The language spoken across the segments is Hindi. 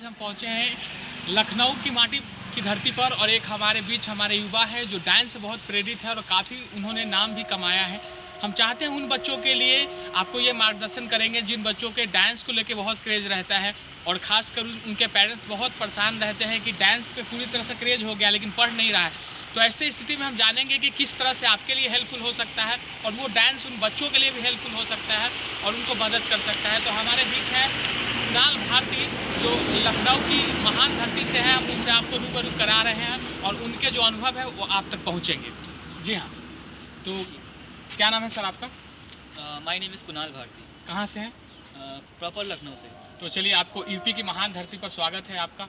हम पहुंचे हैं लखनऊ की माटी की धरती पर और एक हमारे बीच हमारे युवा है जो डांस से बहुत प्रेरित है और काफ़ी उन्होंने नाम भी कमाया है। हम चाहते हैं उन बच्चों के लिए आपको ये मार्गदर्शन करेंगे जिन बच्चों के डांस को लेके बहुत क्रेज रहता है और ख़ासकर उनके पेरेंट्स बहुत परेशान रहते हैं कि डांस पे पूरी तरह से क्रेज हो गया लेकिन पढ़ नहीं रहा है। तो ऐसी स्थिति में हम जानेंगे कि किस तरह से आपके लिए हेल्पफुल हो सकता है और वो डांस उन बच्चों के लिए भी हेल्पफुल हो सकता है और उनको मदद कर सकता है। तो हमारे बीच है कुणाल भारती जो लखनऊ की महान धरती से है, हम उनसे आपको रूबरू करा रहे हैं और उनके जो अनुभव है वो आप तक पहुँचेंगे। जी हाँ, तो क्या नाम है सर आपका? My name is Kunal Bharti. कहाँ से हैं? प्रॉपर लखनऊ से। तो चलिए आपको यूपी की महान धरती पर स्वागत है आपका।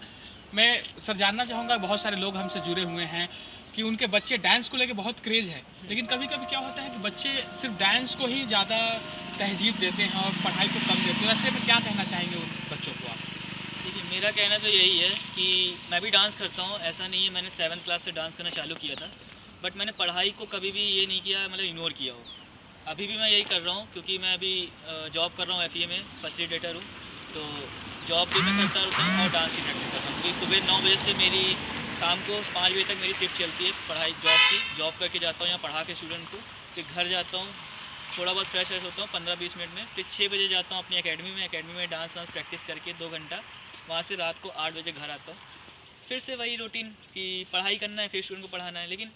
मैं सर जानना चाहूँगा, बहुत सारे लोग हमसे जुड़े हुए हैं कि उनके बच्चे डांस को लेके बहुत क्रेज़ है, लेकिन कभी कभी क्या होता है कि बच्चे सिर्फ डांस को ही ज़्यादा तरजीह देते हैं और पढ़ाई को कम देते हैं। ऐसे में क्या कहना चाहेंगे उन बच्चों को आप? देखिए, मेरा कहना तो यही है कि मैं भी डांस करता हूँ। ऐसा नहीं है मैंने 7th क्लास से डांस करना चालू किया था, बट मैंने पढ़ाई को कभी भी ये नहीं किया, मतलब इग्नोर किया हो। अभी भी मैं यही कर रहा हूँ क्योंकि मैं अभी जॉब कर रहा हूँ, FEA में फैसिलिटेटर हूँ। तो जॉब भी मैं करता रहता हूँ और डांस भी प्रैक्टिस करता हूँ क्योंकि सुबह 9 बजे से मेरी शाम को 5 बजे तक मेरी शिफ्ट चलती है पढ़ाई जॉब की। जॉब करके जाता हूँ यहाँ पढ़ा के स्टूडेंट को, फिर घर जाता हूँ, थोड़ा बहुत फ्रेश होता हूँ 15-20 मिनट में, फिर 6 बजे जाता हूँ अपनी एकेडमी में डांस प्रैक्टिस करके 2 घंटा। वहाँ से रात को 8 बजे घर आता हूँ, फिर से वही रूटीन कि पढ़ाई करना है, फिर स्टूडेंट को पढ़ाना है। लेकिन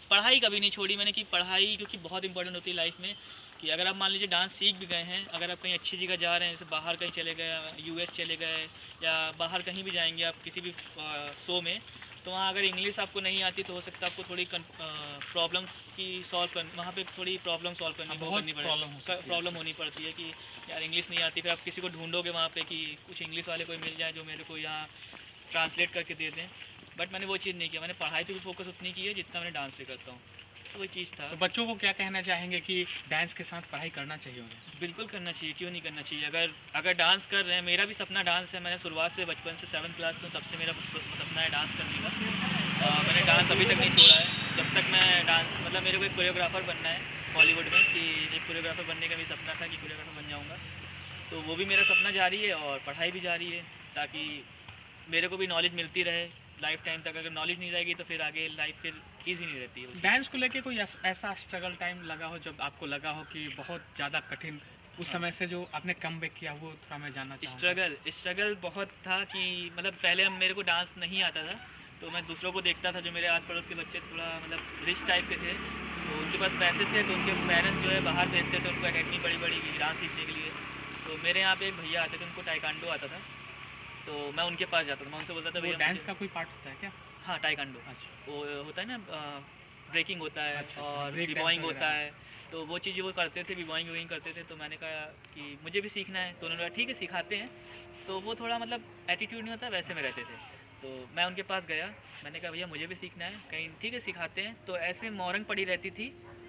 पढ़ाई कभी नहीं छोड़ी मैंने कि पढ़ाई क्योंकि बहुत इंपॉर्टेंट होती है लाइफ में। कि अगर आप मान लीजिए डांस सीख भी गए हैं, अगर आप कहीं अच्छी जगह जा रहे हैं, जैसे बाहर कहीं चले गए, US चले गए या बाहर कहीं भी जाएंगे आप किसी भी शो में, तो वहाँ अगर इंग्लिश आपको नहीं आती तो हो सकता है आपको थोड़ी प्रॉब्लम की वहाँ पे थोड़ी प्रॉब्लम सॉल्व करनी प्रॉब्लम होनी पड़ती है कि यार इंग्लिश नहीं आती। फिर आप किसी को ढूंढोगे वहाँ पे कि कुछ इंग्लिश वाले कोई मिल जाए जो मेरे को यहाँ ट्रांसलेट करके दे दें। बट मैंने वो चीज़ नहीं किया, मैंने पढ़ाई पे भी फोकस उतनी की है जितना मैंने डांस पे करता हूँ। तो वही चीज़ था। तो बच्चों को क्या कहना चाहेंगे कि डांस के साथ पढ़ाई करना चाहिए उन्हें? बिल्कुल करना चाहिए, क्यों नहीं करना चाहिए। अगर डांस कर रहे हैं, मेरा भी सपना डांस है। मैंने शुरुआत से बचपन से 7th क्लास से तब से मेरा सपना है डांस करने का। मैंने डांस अभी तक नहीं छोड़ा है। जब तक मैं डांस मतलब मेरे को एक कोरियोग्राफर बनना है बॉलीवुड में, कि एक कोरियोग्राफर बनने का भी सपना था कि कोरियोग्राफर बन जाऊँगा। तो वो भी मेरा सपना जारी है और पढ़ाई भी जारी है ताकि मेरे को भी नॉलेज मिलती रहे लाइफ टाइम तक। अगर नॉलेज नहीं रहेगी तो फिर आगे लाइफ फिर ईजी नहीं रहती है। डांस को लेके कोई ऐसा स्ट्रगल टाइम लगा हो जब आपको लगा हो कि बहुत ज़्यादा कठिन, उस समय से जो आपने कम बैक किया वो थोड़ा मैं जानना चाहूँगा। स्ट्रगल बहुत था कि मतलब पहले मेरे को डांस नहीं आता था, तो मैं दूसरों को देखता था जो मेरे आस पड़ोस के बच्चे थोड़ा मतलब रिच टाइप के थे, तो उनके पास पैसे थे, तो उनके पेरेंट्स जो है बाहर भेजते थे उनको अकेडमी बड़ी डांस सीखने के लिए। तो मेरे यहाँ पे एक भैया आते थे, उनको टाइकांडो आता था, तो मैं उनके पास जाता था, मैं उनसे बोलता था भैया डांस का कोई पार्ट होता है क्या? हाँ, टाइकांडो। अच्छा। वो होता है ना, ब्रेकिंग होता है। अच्छा, और बॉइंग होता है, तो वो चीज़ें वो करते थे, बॉइंग करते थे। तो मैंने कहा कि मुझे भी सीखना है, तो उन्होंने कहा ठीक है सिखाते हैं। तो वो थोड़ा मतलब एटीट्यूड नहीं होता वैसे में रहते थे, तो मैं उनके पास गया, मैंने कहा भैया मुझे भी सीखना है, कहीं ठीक है सिखाते हैं। तो ऐसे मोरंग पड़ी रहती थी।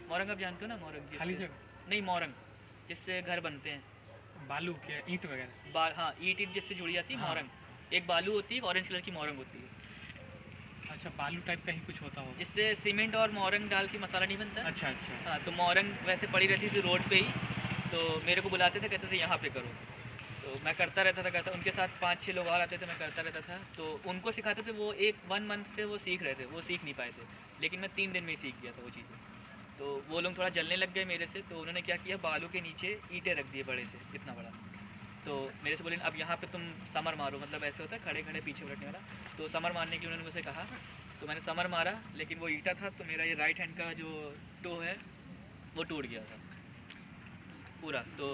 मोरंग आप जानते हो ना? मोरंग खाली जगह नहीं, मोरंग जिससे घर बनते हैं, बालू के ईंट वगैरह। हाँ, ईंट जिससे जुड़ी जाती है। हाँ। मोरंग एक बालू होती है, एक ऑरेंज कलर की मोरंग होती है। अच्छा, बालू टाइप का ही कुछ होता हो जिससे सीमेंट और मोरंग डाल के मसाला नहीं बनता है। अच्छा अच्छा। हाँ, तो मोरंग वैसे पड़ी रहती थी रोड पे ही, तो मेरे को बुलाते थे, कहते थे यहाँ पे करो, तो मैं करता रहता था। उनके साथ 5-6 लोग और आते थे, मैं करता रहता था। तो उनको सिखाते थे, वो 1 मंथ से वो सीख रहे थे, वो सीख नहीं पाए थे, लेकिन मैं 3 दिन में ही सीख गया था वो चीज़ें। तो वो लोग थोड़ा जलने लग गए मेरे से, तो उन्होंने क्या किया, बालू के नीचे ईंटें रख दिए बड़े से, इतना बड़ा। तो मेरे से बोले अब यहाँ पे तुम समर मारो, मतलब ऐसे होता है खड़े खड़े पीछे उलटने वाला। तो समर मारने की उन्होंने मुझसे कहा, तो मैंने समर मारा, लेकिन वो ईंटा था, तो मेरा ये राइट हैंड का जो टो है वो टूट गया था पूरा। तो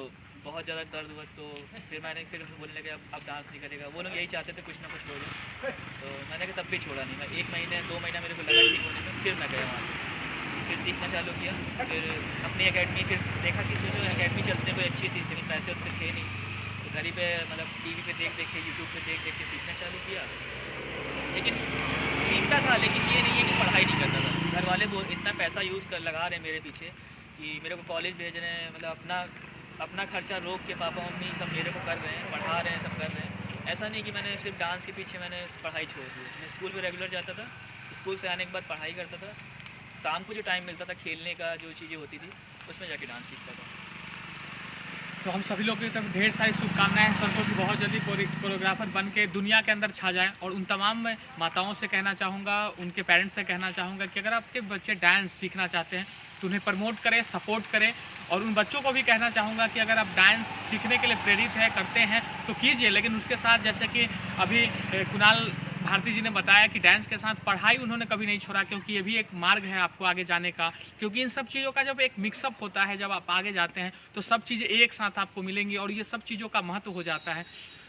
बहुत ज़्यादा दर्द हुआ। तो फिर बोलने लगे अब डांस नहीं करेगा। वो लोग यही चाहते थे कुछ ना कुछ हो जाए, तो मैंने कहा तब भी छोड़ा नहीं। मैं 1 महीने 2 महीना मेरे को लगा ठीक होने में, फिर मैं गया वहाँ पर, फिर सीखना चालू किया। फिर अपनी एकेडमी, फिर देखा कि जो एकेडमी चलते हैं कोई अच्छी थी, लेकिन पैसे उतने थे नहीं, तो घर ही पे मतलब TV पे देख के, यूट्यूब से देख के सीखना चालू किया। लेकिन सीखता था, लेकिन ये नहीं है कि पढ़ाई नहीं करता था। घर वाले वो इतना पैसा लगा रहे हैं मेरे पीछे कि मेरे को कॉलेज भेज रहे हैं, मतलब अपना खर्चा रोक के पापा मम्मी सब मेरे को कर रहे हैं, पढ़ा रहे हैं, सब कर रहे हैं। ऐसा नहीं कि मैंने सिर्फ डांस के पीछे मैंने पढ़ाई छोड़ दी। मैं स्कूल में रेगुलर जाता था, स्कूल से आने के बाद पढ़ाई करता था, शाम को जो टाइम मिलता था खेलने का, जो चीज़ें होती थी उसमें जाके डांस सीखता था। तो हम सभी लोग की तरफ ढेर सारी शुभकामनाएं हैं सर को कि बहुत जल्दी कोरियोग्राफर बन के दुनिया के अंदर छा जाएं। और उन तमाम माताओं से कहना चाहूँगा, उनके पेरेंट्स से कहना चाहूँगा कि अगर आपके बच्चे डांस सीखना चाहते हैं तो उन्हें प्रमोट करें, सपोर्ट करें। और उन बच्चों को भी कहना चाहूँगा कि अगर आप डांस सीखने के लिए प्रेरित है करते हैं तो कीजिए, लेकिन उसके साथ जैसे कि अभी कुणाल भारती जी ने बताया कि डांस के साथ पढ़ाई उन्होंने कभी नहीं छोड़ा, क्योंकि ये भी एक मार्ग है आपको आगे जाने का। क्योंकि इन सब चीज़ों का जब एक मिक्सअप होता है, जब आप आगे जाते हैं तो सब चीज़ें एक साथ आपको मिलेंगी और ये सब चीज़ों का महत्व हो जाता है।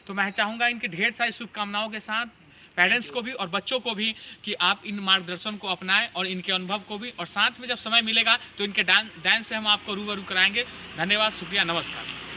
तो मैं चाहूँगा इनके ढेर सारी शुभकामनाओं के साथ पेरेंट्स को भी और बच्चों को भी कि आप इन मार्गदर्शन को अपनाएं और इनके अनुभव को भी, और साथ में जब समय मिलेगा तो इनके डांस से हम आपको रूबरू कराएंगे। धन्यवाद, शुक्रिया, नमस्कार।